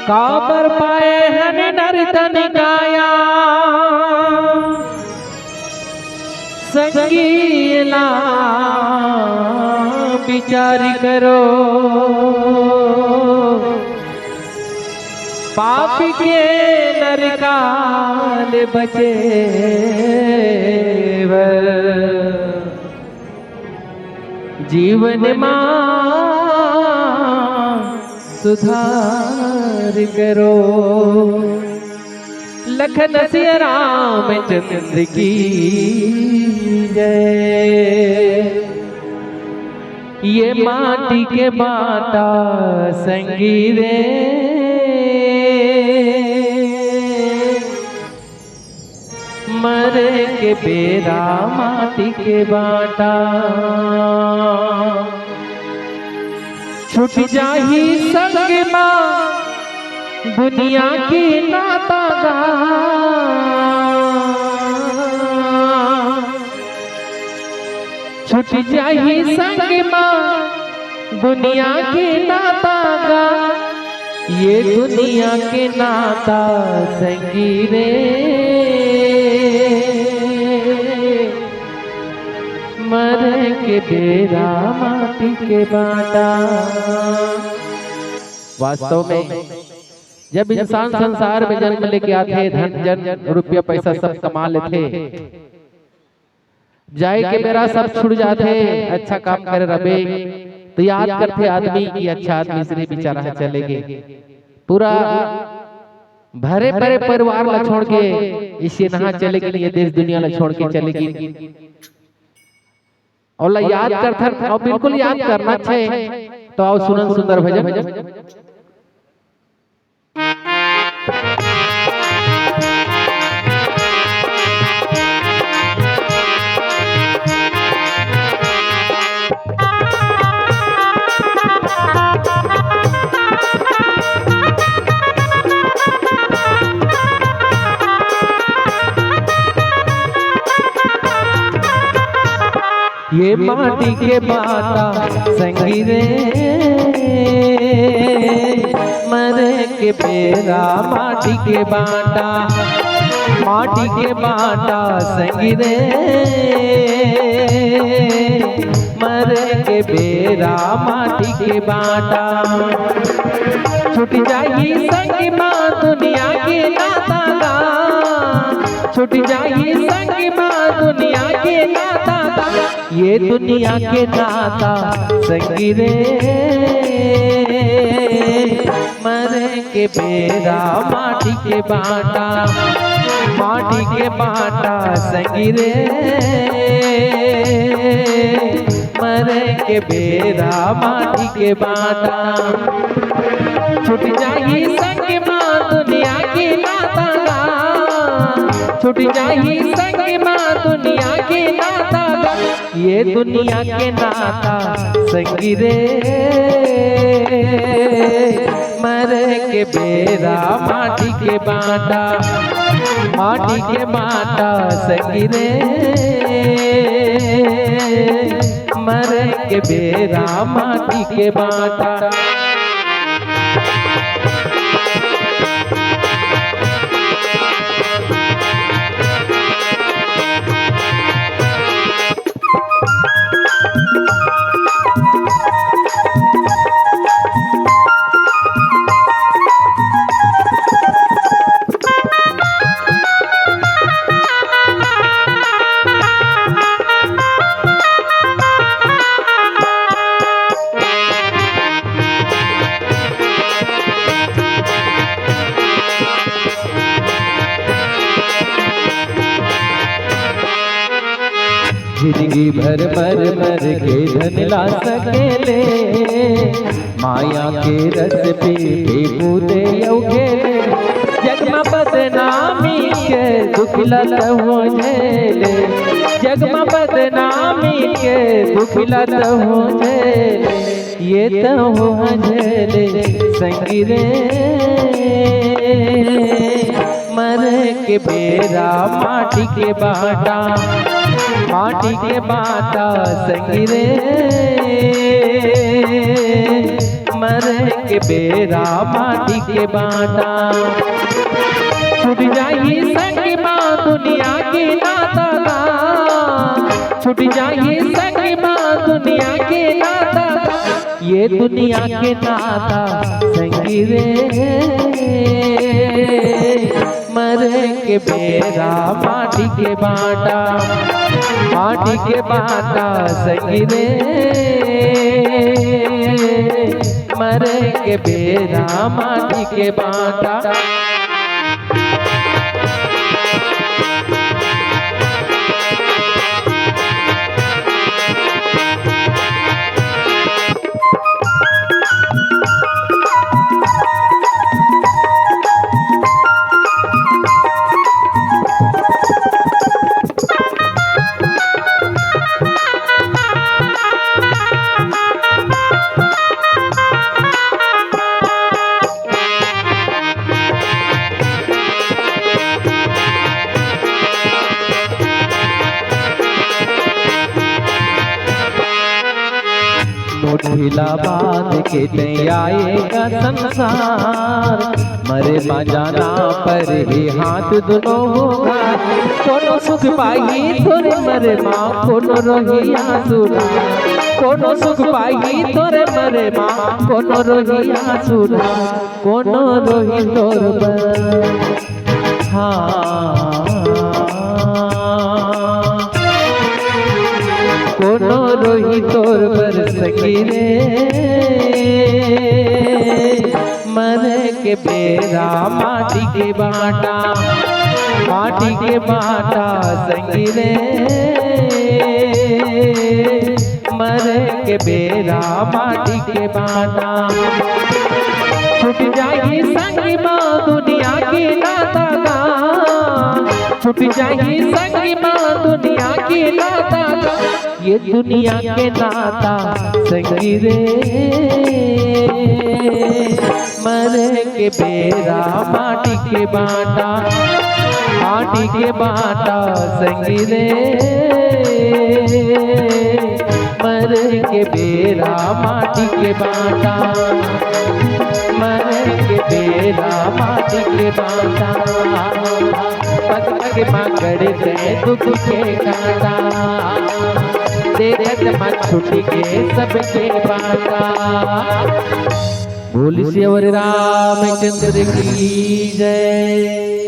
काबर पाए हन नर्तन गाया संगीला विचार करो पाप के नरकाल बचे जीवन मां सुधार करो। लखन सिया रामचंद्र की जय। ये माटी के बाटा संगीरे मर के बेरा माटी के बाटा छुट जाही संग मां दुनिया की नाता गा छुट जाही संग मां दुनिया की नाता गा ये दुनिया के नाता संगीरे मर के बेरा माटी के बाटा। वास्तव में जब इंसान संसार में जन्म लेके आते धन जन रुपया पैसा सब कमा लेते जाए के मेरा सब छुड़ जाते अच्छा काम करे रबे तो याद करते आदमी कि अच्छा आदमी से बेचारा है चलेगे पूरा भरे भरे परिवार ला छोड़ के इसे नहा चलेगी ये देश दुनिया ला छोड़ के चलेगी और याद करथन और बिल्कुल याद करना चाहिए। तो आओ सुनन सुंदर भजन। ये माटी के बाटा संगीरे मर के बेरा माटी के बाटा माटी के बाटा संगीरे मर के बेरा माटी के बाटा छुट जाही संग मां दुनिया के नाता गा छुट जाही संग मां दुनिया के नाता गा ये दुनिया के नाता संगीरे मर के बेरा माटी के बाटा माटी के बाटा संगीरे मर के बेरा माटी के बाटा छुट जाही संग मां दुनिया के नाता गा छुट जाही संग मां दुनिया के नाता गा ये दुनिया के नाता संगीरे मर के बेरा माटी के बाटा माटी के बाटा संगीरे मर के बेरा माटी के बाटा। जिंदगी भर मर मर के धन ला सकेले माया के रस पे कूदे अवगेले जग में बदनामी के दुख लल हो झेले जग में बदनामी के दुख लल हो झेले ये तो हो झेले संगीरे मर के बेरा माटी के बाटा माटी के बाटा संगीरे मरे के बेरा माटी के बाटा। छूट जाइए संग माँ दुनिया के नाता का, छूट जाइए संग माँ दुनिया के नाता का, ये दुनिया के नाता संगी रे। मरे के बेरा माटी के बाटा, माटी के बाटा संगी रे। मरे के बेरा माटी के बाटा। ढीला बांध के नहीं आएगा संसार, मरे माँ जाना पर ही हाथ दोनों होगा। कोनो सुख पाई तोरे मरे माँ, कोनो रोही आंसुरा, कोनो सुख पाई तोरे मरे माँ, कोनो रोही आंसुरा, कोनो रोही तोर पर। हाँ कोनो रोही तोर पर सकी रे। मरे के बेरा माटी के बाटा, माटी के बाटा संगी रे। मरे के बेरा माटी के बाटा। छूट जाइए संगी माँ दुनिया के नाता का, छूट जाइए संगी माँ दुनिया के नाता का, ये दुनिया के नाता संगी रे। मरे के बेरा माटी के बाटा, माटी के बाटा संगी रे। मरे के बेरा माटी के बाटा, मरे के बेरा माटी के बाटा। पग पग मांगड़ गए दुख के कांटा, देखत मत छुटी के सबके बाटा। बोल श्री रामचंद्र की जय।